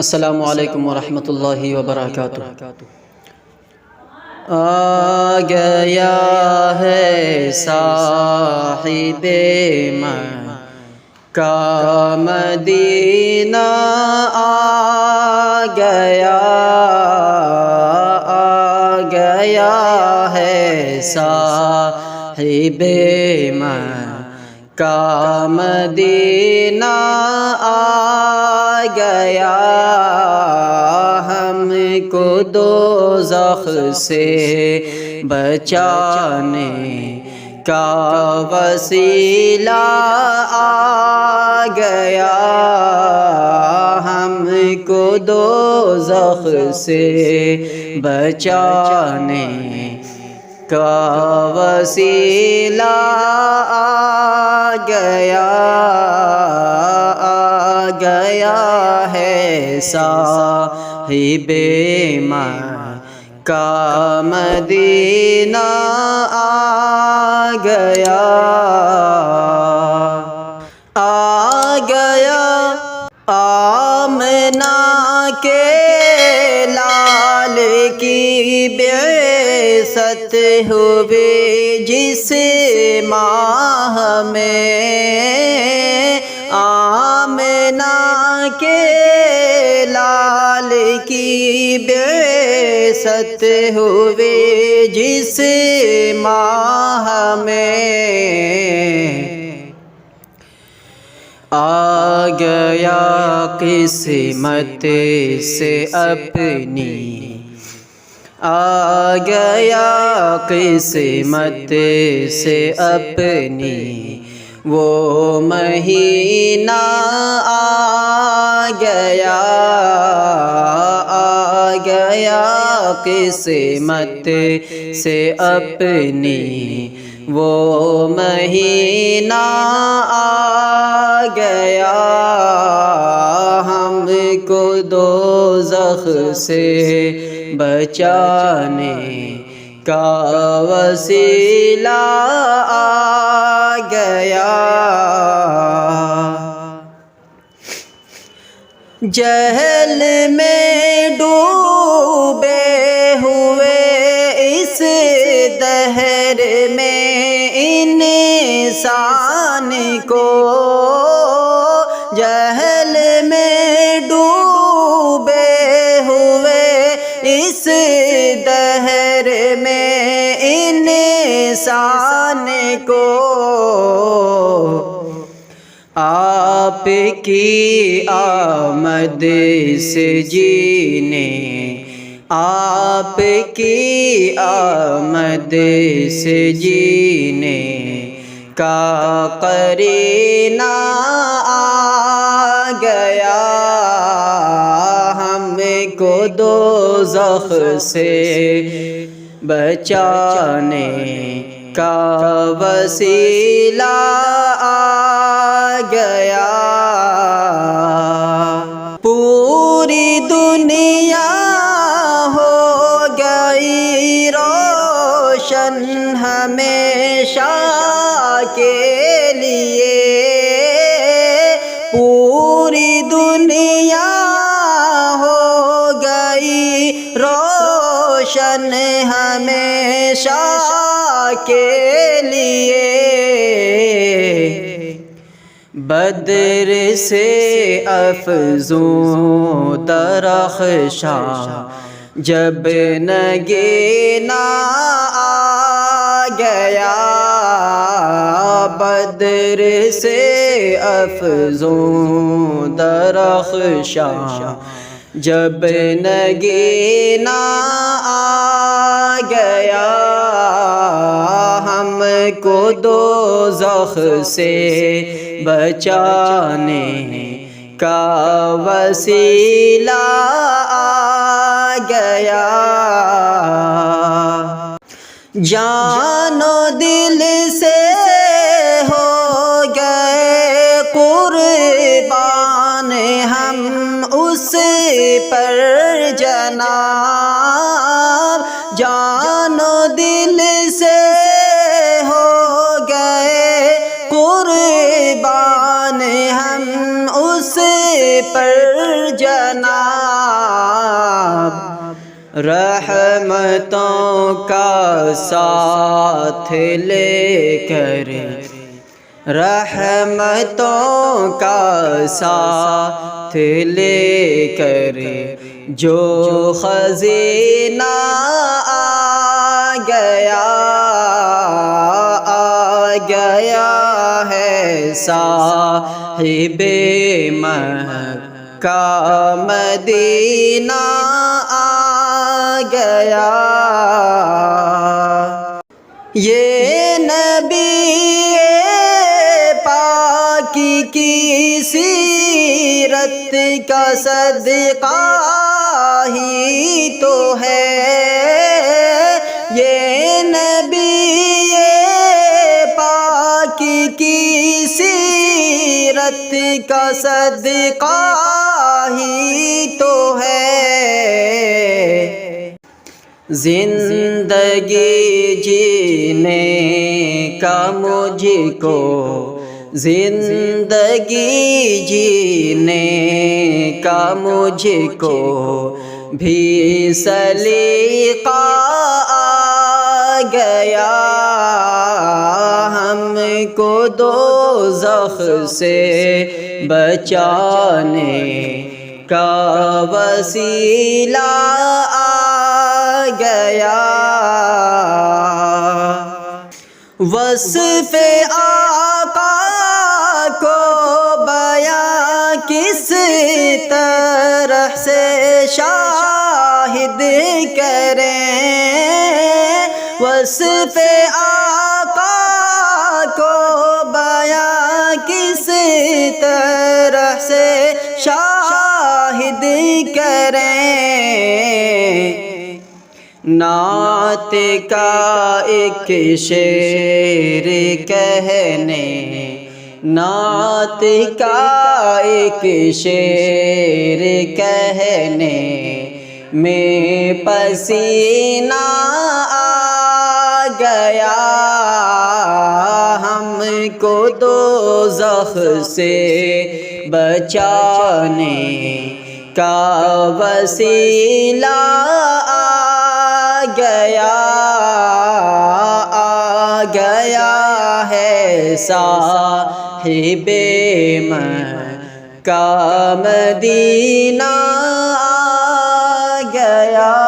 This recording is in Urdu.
السلام علیکم ورحمۃ اللہ وبرکاتہ۔ آ گیا ہے صاحب مکہ مدینہ، آ گیا ہے صاحب مکہ مدینہ، آ گیا ہم کو دوزخ سے بچانے کا وسیلہ، آ گیا ہم کو دوزخ سے بچانے کا وسیلہ، آ گیا ہے صاحب مکہ مدینہ، آ گیا آمنہ کے لال کی بعثت ہوئی جس ماہ میں، آمنہ کے لال کی بعثت ہوئی جس ماہ میں، آ گیا قسمت سے اپنی، آ گیا قسمت سے اپنی وہ مہینہ، آ گیا قسمت سے اپنی وہ مہینہ، آ گیا ہم کو دوزخ سے بچانے کا وسیلہ، آ گیا جہل میں ڈوبے ہوئے اس دہر میں انسان کو، جہل میں ڈوبے ہوئے اس دہر میں انسان کو، آپ کی آمد سے جینے، آپ کی آمد سے جینے کا قرینہ، آ گیا ہم کو دوزخ سے بچانے کا وسیلہ، آ گیا پوری دنیا ہو گئی روشن ہمیشہ کے لیے، پوری دنیا ہو گئی روشن ہمیشہ کے لیے، بدر سے افزوں درخشاں جب نگینا، آ گیا بدر سے افزوں درخشاں جب نگینا، آ گیا ہم کو دوزخ سے بچانے کا وسیلہ، آ گیا جان و دل سے ہو گئے قربان ہم اس پر جناب، جان و دل سے ہو گئے قربان ہم اس پر جناب، رحمتوں کا ساتھ لے کر، رحمتوں کا ساتھ لے کر جو خزینہ آ گیا ہے صاحب مکہ مدینہ آ گیا۔ یہ نبی پاک کی سیرت کا صدقہ ہی تو ہے، یہ نبی پاک کی سیرت کا صدقہ ہی تو ہے۔ زندگی جینے کا مجھ کو، زندگی جینے کا مجھ کو بھی سلیقہ آ گیا، ہم کو دوزخ سے بچانے کا وسیلہ آ گیا۔ وصف آقا کو بیان کس طرح سے شاہد کریں، وصف آقا کو بیان کس طرح سے شاہد کریں۔ نعت کا ایک شعر کہنے، نعت کا ایک شعر کہنے میں پسینہ آ گیا، ہم کو دوزخ سے بچانے کا وسیلہ آ گیا ہے صاحب مکہ مدینہ آ گیا۔